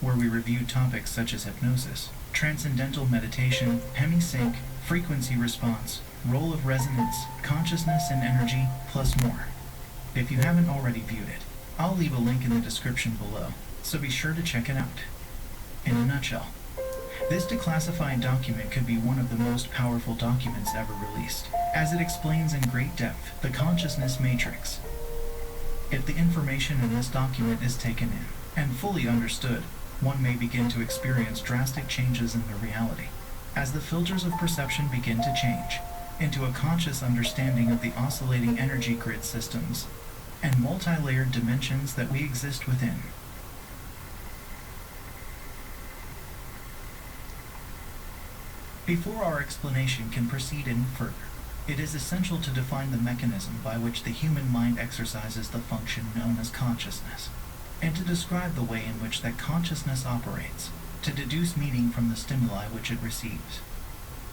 where we reviewed topics such as hypnosis, transcendental meditation, hemisync, frequency response, role of resonance, consciousness and energy, plus more. If you haven't already viewed it, I'll leave a link in the description below, so be sure to check it out. In a nutshell, this declassified document could be one of the most powerful documents ever released, as it explains in great depth the consciousness matrix. If the information in this document is taken in and fully understood, one may begin to experience drastic changes in their reality, as the filters of perception begin to change into a conscious understanding of the oscillating energy grid systems and multi-layered dimensions that we exist within. Before our explanation can proceed any further, it is essential to define the mechanism by which the human mind exercises the function known as consciousness, and to describe the way in which that consciousness operates, to deduce meaning from the stimuli which it receives.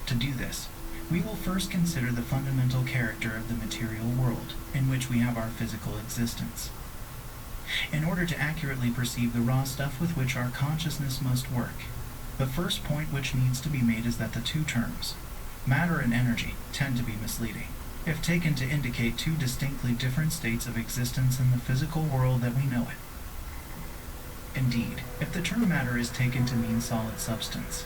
To do this, we will first consider the fundamental character of the material world in which we have our physical existence. In order to accurately perceive the raw stuff with which our consciousness must work, the first point which needs to be made is that the two terms, matter and energy, tend to be misleading, if taken to indicate two distinctly different states of existence in the physical world that we know it. Indeed, if the term matter is taken to mean solid substance,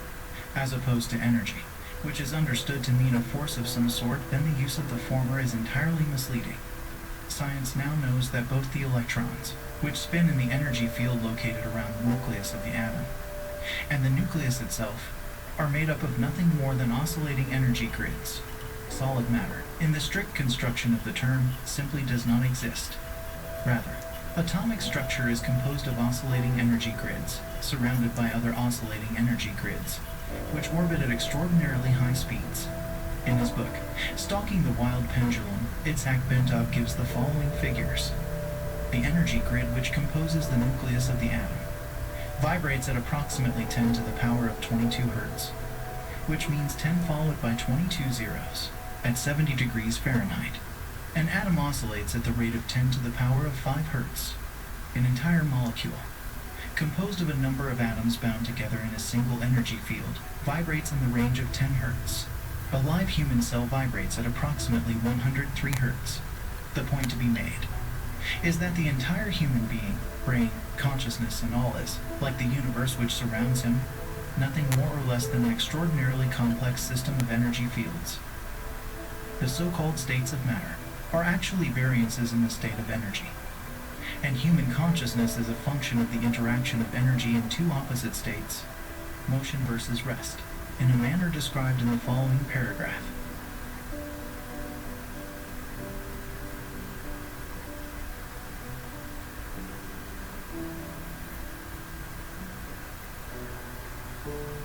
as opposed to energy, which is understood to mean a force of some sort, then the use of the former is entirely misleading. Science now knows that both the electrons, which spin in the energy field located around the nucleus of the atom, and the nucleus itself, are made up of nothing more than oscillating energy grids. Solid matter, in the strict construction of the term, simply does not exist. Rather, atomic structure is composed of oscillating energy grids, surrounded by other oscillating energy grids, which orbit at extraordinarily high speeds. In his book, Stalking the Wild Pendulum, Itzhak Bentov gives the following figures. The energy grid which composes the nucleus of the atom vibrates at approximately 10 to the power of 22 Hz, which means 10 followed by 22 zeros, at 70 degrees Fahrenheit. An atom oscillates at the rate of 10 to the power of 5 Hz. An entire molecule, composed of a number of atoms bound together in a single energy field, vibrates in the range of 10 Hz. A live human cell vibrates at approximately 103 Hz. The point to be made is that the entire human being, brain, consciousness, and all is, like the universe which surrounds him, nothing more or less than an extraordinarily complex system of energy fields. The so-called states of matter are actually variances in the state of energy, and human consciousness is a function of the interaction of energy in two opposite states, motion versus rest, in a manner described in the following paragraph.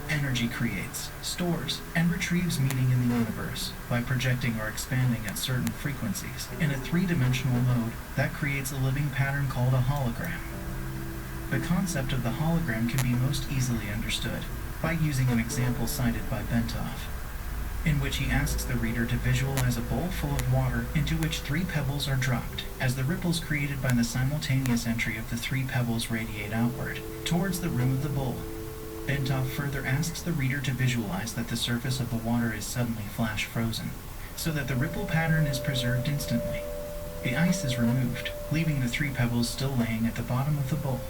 Energy creates, stores, and retrieves meaning in the universe by projecting or expanding at certain frequencies in a three-dimensional mode that creates a living pattern called a hologram. The concept of the hologram can be most easily understood by using an example cited by Bentov, in which he asks the reader to visualize a bowl full of water into which 3 pebbles are dropped, as the ripples created by the simultaneous entry of the 3 pebbles radiate outward, towards the rim of the bowl. Bentov further asks the reader to visualize that the surface of the water is suddenly flash frozen, so that the ripple pattern is preserved instantly. The ice is removed, leaving the 3 pebbles still laying at the bottom of the bowl.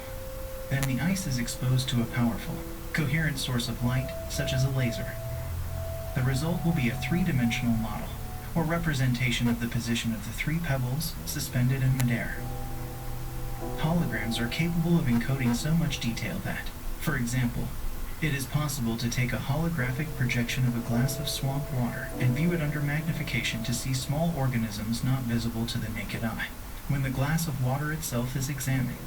Then the ice is exposed to a powerful, coherent source of light, such as a laser. The result will be a 3-dimensional model, or representation of the position of the 3 pebbles suspended in midair. Holograms are capable of encoding so much detail that, for example, it is possible to take a holographic projection of a glass of swamp water and view it under magnification to see small organisms not visible to the naked eye, when the glass of water itself is examined.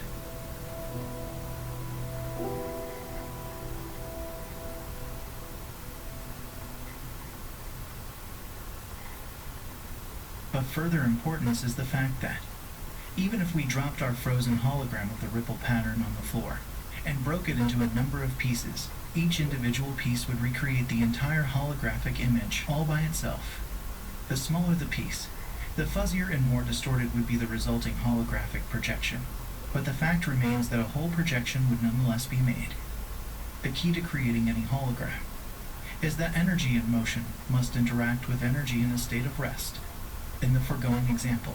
Of further importance is the fact that, even if we dropped our frozen hologram of the ripple pattern on the floor, and broke it into a number of pieces, each individual piece would recreate the entire holographic image all by itself. The smaller the piece, the fuzzier and more distorted would be the resulting holographic projection, but the fact remains that a whole projection would nonetheless be made. The key to creating any hologram is that energy in motion must interact with energy in a state of rest. In the foregoing example,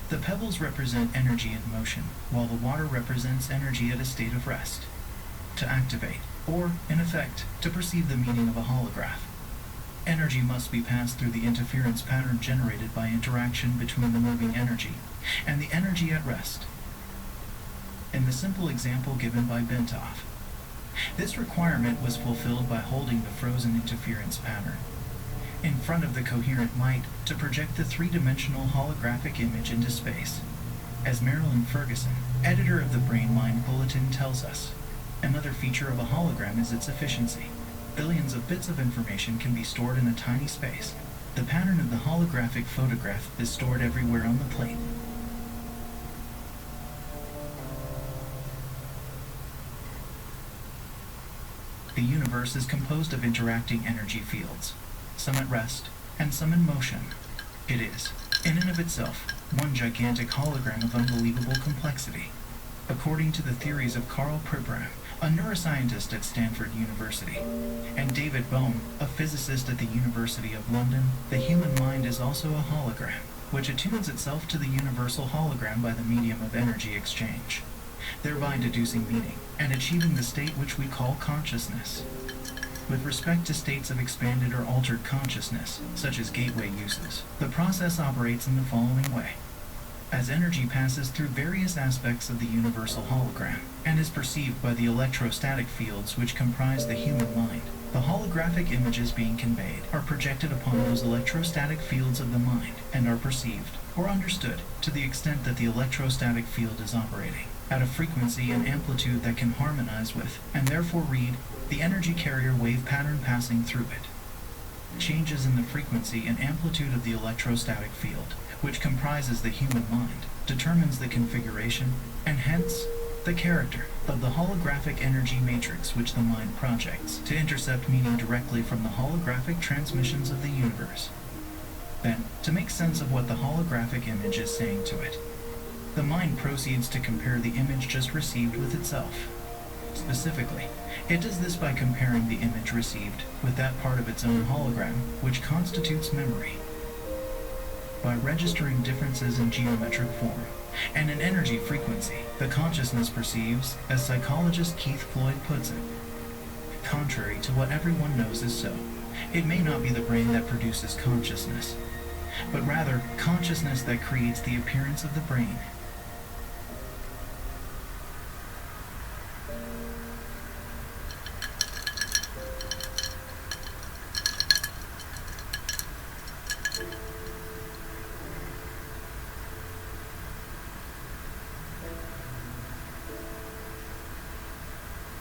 the pebbles represent energy in motion, while the water represents energy at a state of rest. To activate, or, in effect, to perceive the meaning of a holograph, energy must be passed through the interference pattern generated by interaction between the moving energy and the energy at rest. In the simple example given by Bentov, this requirement was fulfilled by holding the frozen interference pattern in front of the coherent light to project the three-dimensional holographic image into space. As Marilyn Ferguson, editor of the Brain Mind Bulletin, tells us, another feature of a hologram is its efficiency. Billions of bits of information can be stored in a tiny space. The pattern of the holographic photograph is stored everywhere on the plate. The universe is composed of interacting energy fields, some at rest and some in motion. It is, in and of itself, one gigantic hologram of unbelievable complexity. According to the theories of Karl Pribram, a neuroscientist at Stanford University, and David Bohm, a physicist at the University of London, the human mind is also a hologram, which attunes itself to the universal hologram by the medium of energy exchange, thereby deducing meaning and achieving the state which we call consciousness. With respect to states of expanded or altered consciousness, such as gateway uses, the process operates in the following way. As energy passes through various aspects of the universal hologram and is perceived by the electrostatic fields which comprise the human mind, the holographic images being conveyed are projected upon those electrostatic fields of the mind and are perceived or understood to the extent that the electrostatic field is operating at a frequency and amplitude that can harmonize with, and therefore read, the energy carrier wave pattern passing through it. Changes in the frequency and amplitude of the electrostatic field, which comprises the human mind, determines the configuration, and hence, the character of the holographic energy matrix which the mind projects to intercept meaning directly from the holographic transmissions of the universe. Then, to make sense of what the holographic image is saying to it, the mind proceeds to compare the image just received with itself. Specifically, it does this by comparing the image received with that part of its own hologram which constitutes memory. By registering differences in geometric form and in energy frequency, the consciousness perceives, as psychologist Keith Floyd puts it. Contrary to what everyone knows is so, it may not be the brain that produces consciousness, but rather consciousness that creates the appearance of the brain.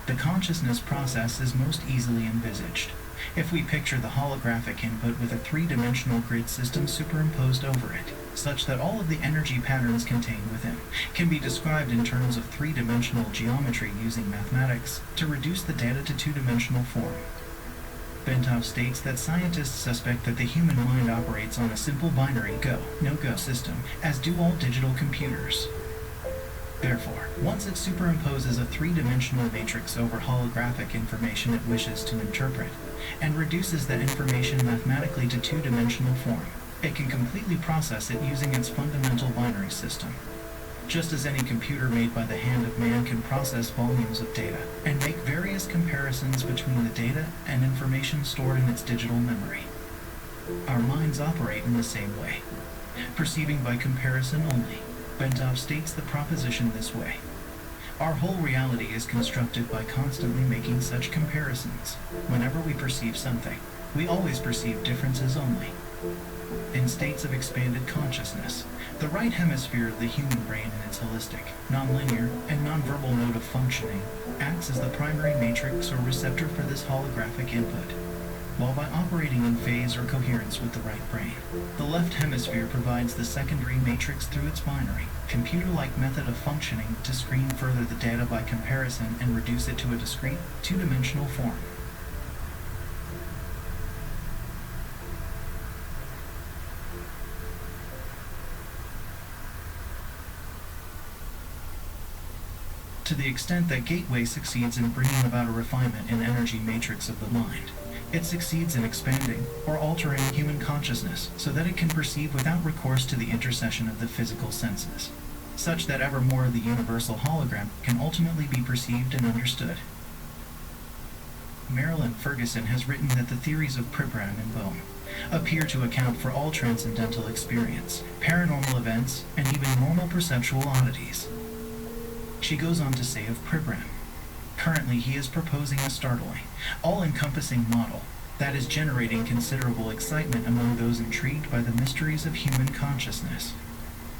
The consciousness process is most easily envisaged if we picture the holographic input with a three-dimensional grid system superimposed over it, such that all of the energy patterns contained within can be described in terms of three-dimensional geometry using mathematics to reduce the data to two-dimensional form. Bentov states that scientists suspect that the human mind operates on a simple binary go, no-go system, as do all digital computers. Therefore, once it superimposes a three-dimensional matrix over holographic information it wishes to interpret, and reduces that information mathematically to two-dimensional form, it can completely process it using its fundamental binary system. Just as any computer made by the hand of man can process volumes of data, and make various comparisons between the data and information stored in its digital memory. Our minds operate in the same way, perceiving by comparison only. Bentov states the proposition this way. Our whole reality is constructed by constantly making such comparisons. Whenever we perceive something, we always perceive differences only. In states of expanded consciousness, the right hemisphere of the human brain in its holistic, nonlinear, and nonverbal mode of functioning acts as the primary matrix or receptor for this holographic input, while by operating in phase or coherence with the right brain, the left hemisphere provides the secondary matrix through its binary, computer-like method of functioning to screen further the data by comparison and reduce it to a discrete, two-dimensional form. To the extent that Gateway succeeds in bringing about a refinement in energy matrix of the mind, it succeeds in expanding or altering human consciousness so that it can perceive without recourse to the intercession of the physical senses, such that ever more of the universal hologram can ultimately be perceived and understood. Marilyn Ferguson has written that the theories of Pribram and Bohm appear to account for all transcendental experience, paranormal events, and even normal perceptual oddities. She goes on to say of Pribram, currently he is proposing a startling, all-encompassing model that is generating considerable excitement among those intrigued by the mysteries of human consciousness.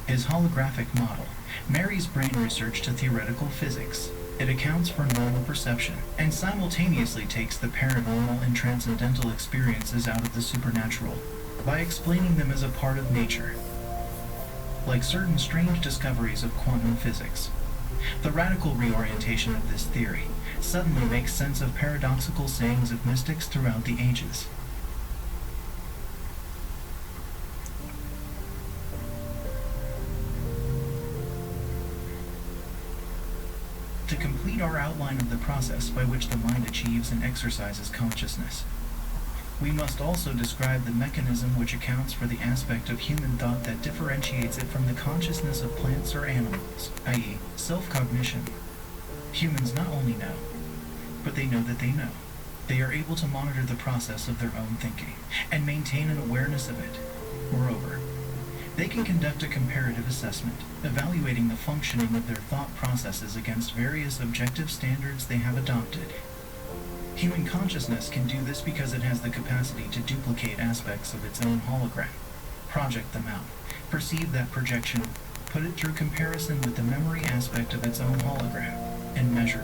His holographic model marries brain research to theoretical physics. It accounts for normal perception and simultaneously takes the paranormal and transcendental experiences out of the supernatural by explaining them as a part of nature. Like certain strange discoveries of quantum physics, the radical reorientation of this theory suddenly makes sense of paradoxical sayings of mystics throughout the ages. To complete our outline of the process by which the mind achieves and exercises consciousness, we must also describe the mechanism which accounts for the aspect of human thought that differentiates it from the consciousness of plants or animals, i.e., self-cognition. Humans not only know, but they know that they know. They are able to monitor the process of their own thinking and maintain an awareness of it. Moreover, they can conduct a comparative assessment, evaluating the functioning of their thought processes against various objective standards they have adopted. Human consciousness can do this because it has the capacity to duplicate aspects of its own hologram, project them out, perceive that projection, put it through comparison with the memory aspect of its own hologram, and measure